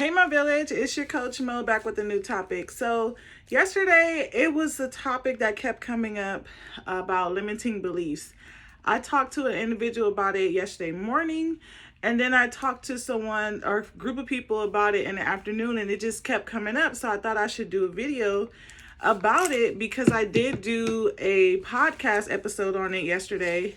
Hey, my village, it's your coach Mo back with a new topic. So, yesterday it was the topic that kept coming up about limiting beliefs. I talked to an individual about it yesterday morning, and then I talked to someone or a group of people about it in the afternoon, and it just kept coming up. So, I thought I should do a video about it because I did do a podcast episode on it yesterday.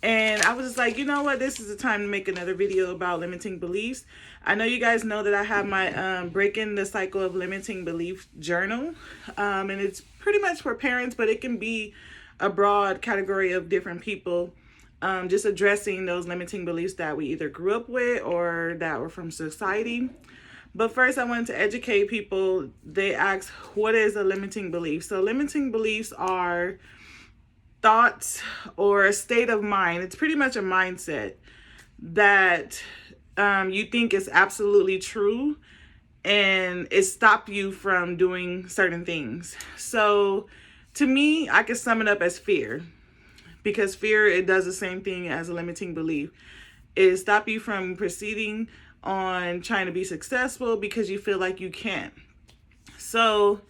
And I was just like, you know what? This is the time to make another video about limiting beliefs. I know you guys know that I have my Breaking the Cycle of Limiting Belief journal. And it's pretty much for parents, but it can be a broad category of different people. Just addressing those limiting beliefs that we either grew up with or that were from society. But first, I wanted to educate people. They ask, what is a limiting belief? So limiting beliefs are thoughts or a state of mind. It's pretty much a mindset that you think is absolutely true, and it stopped you from doing certain things. So to me, I can sum it up as fear, because fear, it does the same thing as a limiting belief. It stops you from proceeding on trying to be successful because you feel like you can't. So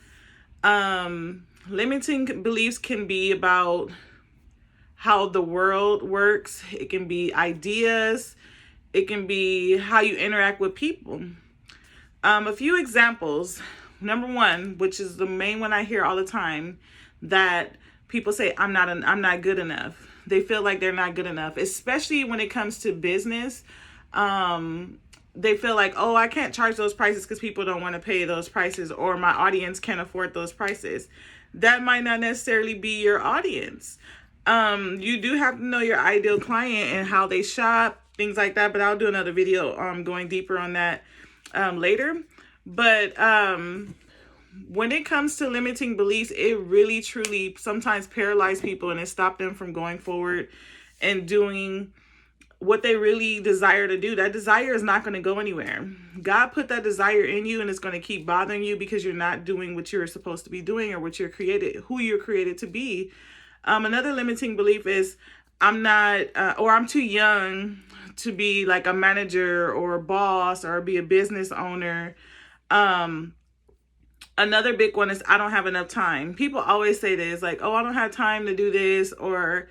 limiting beliefs can be about how the world works. It can be ideas. It can be how you interact with people. A few examples. Number one, which is the main one I hear all the time, that people say, I'm not good enough. They feel like they're not good enough, especially when it comes to business. They feel like, oh, I can't charge those prices because people don't want to pay those prices, or my audience can't afford those prices. That might not necessarily be your audience. You do have to know your ideal client and how they shop, things like that, but I'll do another video going deeper on that later. But when it comes to limiting beliefs, it really truly sometimes paralyzes people, and it stops them from going forward and doing what they really desire to do. That desire is not going to go anywhere. God put that desire in you, and it's going to keep bothering you because you're not doing what you're supposed to be doing, or what you're created, who you're created to be. Another limiting belief is I'm not, or I'm too young to be like a manager or a boss or be a business owner. Another big one is I don't have enough time. People always say this, like, oh, I don't have time to do this, or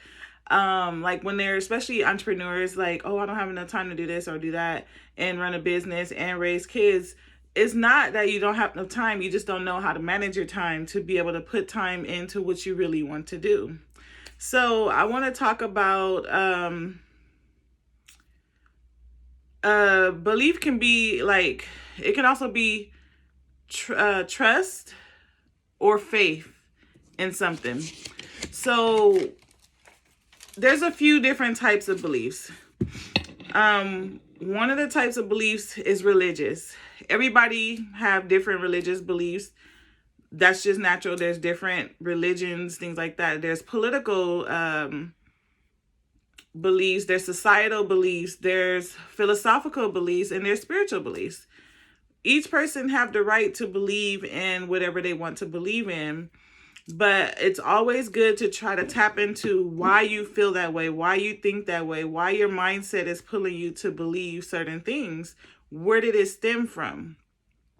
like when they're, especially entrepreneurs, like, oh, I don't have enough time to do this or do that and run a business and raise kids. It's not that you don't have enough time. You just don't know how to manage your time to be able to put time into what you really want to do. So I want to talk about belief can be like, it can also be trust or faith in something. So there's a few different types of beliefs. One of the types of beliefs is religious. Everybody have different religious beliefs. That's just natural. There's different religions, things like that. There's political beliefs, there's societal beliefs, there's philosophical beliefs, and there's spiritual beliefs. Each person have the right to believe in whatever they want to believe in. But it's always good to try to tap into why you feel that way, why you think that way, why your mindset is pulling you to believe certain things. Where did it stem from?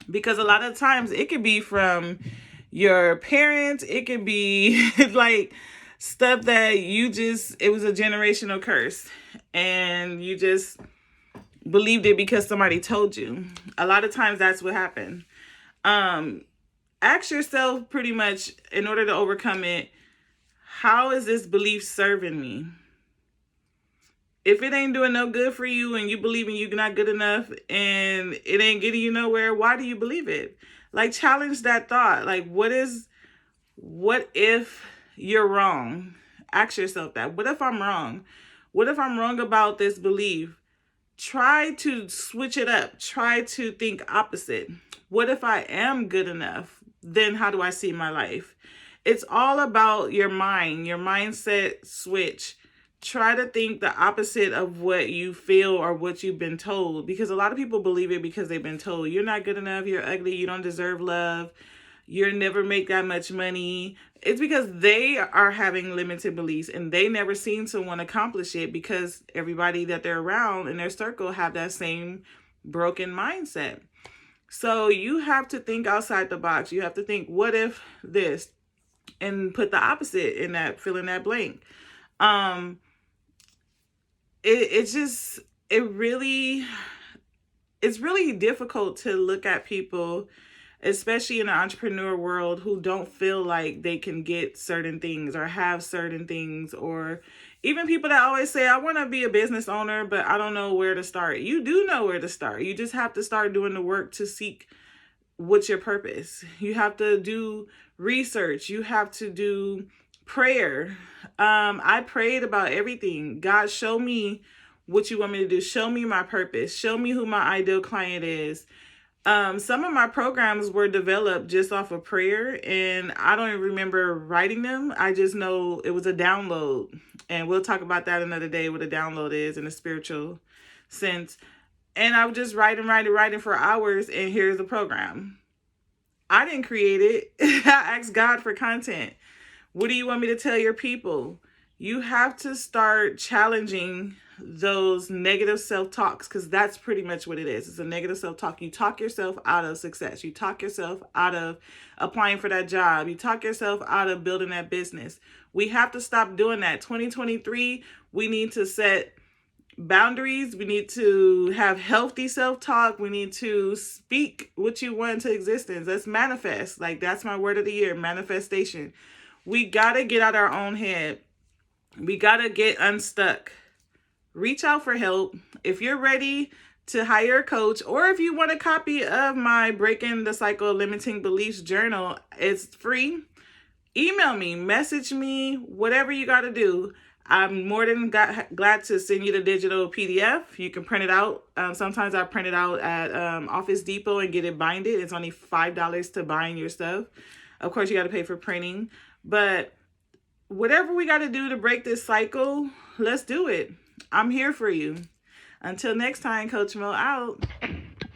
Because a lot of times it could be from your parents. It could be like stuff that it was a generational curse, and you just believed it because somebody told you. A lot of times that's what happened. Ask yourself pretty much, in order to overcome it, how is this belief serving me? If it ain't doing no good for you and you believing you're not good enough and it ain't getting you nowhere, why do you believe it? Like, challenge that thought. Like, what if you're wrong? Ask yourself that. What if I'm wrong? What if I'm wrong about this belief? Try to switch it up. Try to think opposite. What if I am good enough? Then how do I see my life? It's all about your mind, your mindset switch. Try to think the opposite of what you feel or what you've been told, because a lot of people believe it because they've been told you're not good enough, you're ugly, you don't deserve love, you'll never make that much money. It's because they are having limited beliefs and they never seen someone accomplish it, because everybody that they're around in their circle have that same broken mindset. So you have to think outside the box. You have to think, what if this? And put the opposite in that, fill in that blank. Um, it just, it really, it's really difficult to look at people, especially in the entrepreneur world, who don't feel like they can get certain things or have certain things, or even people that always say, I want to be a business owner, but I don't know where to start. You do know where to start. You just have to start doing the work to seek what's your purpose. You have to do research. You have to do prayer. I prayed about everything. God, show me what you want me to do. Show me my purpose. Show me who my ideal client is. Some of my programs were developed just off of prayer, and I don't even remember writing them. I just know it was a download, and we'll talk about that another day, what a download is in a spiritual sense. And I was just writing for hours, and here's the program. I didn't create it. I asked God for content. What do you want me to tell your people? You have to start challenging those negative self-talks, because that's pretty much what it is. It's a negative self-talk. You talk yourself out of success. You talk yourself out of applying for that job. You talk yourself out of building that business. We have to stop doing that. 2023, we need to set boundaries. We need to have healthy self-talk. We need to speak what you want into existence. Let's manifest. Like, that's my word of the year, manifestation. We got to get out our own head. We got to get unstuck. Reach out for help. If you're ready to hire a coach, or if you want a copy of my Breaking the Cycle of Limiting Beliefs journal, it's free. Email me, message me, whatever you got to do. I'm more than glad to send you the digital PDF. You can print it out. Sometimes I print it out at Office Depot and get it binded. It's only $5 to bind your stuff. Of course, you got to pay for printing. But whatever we got to do to break this cycle, let's do it. I'm here for you. Until next time, Coach Mo out.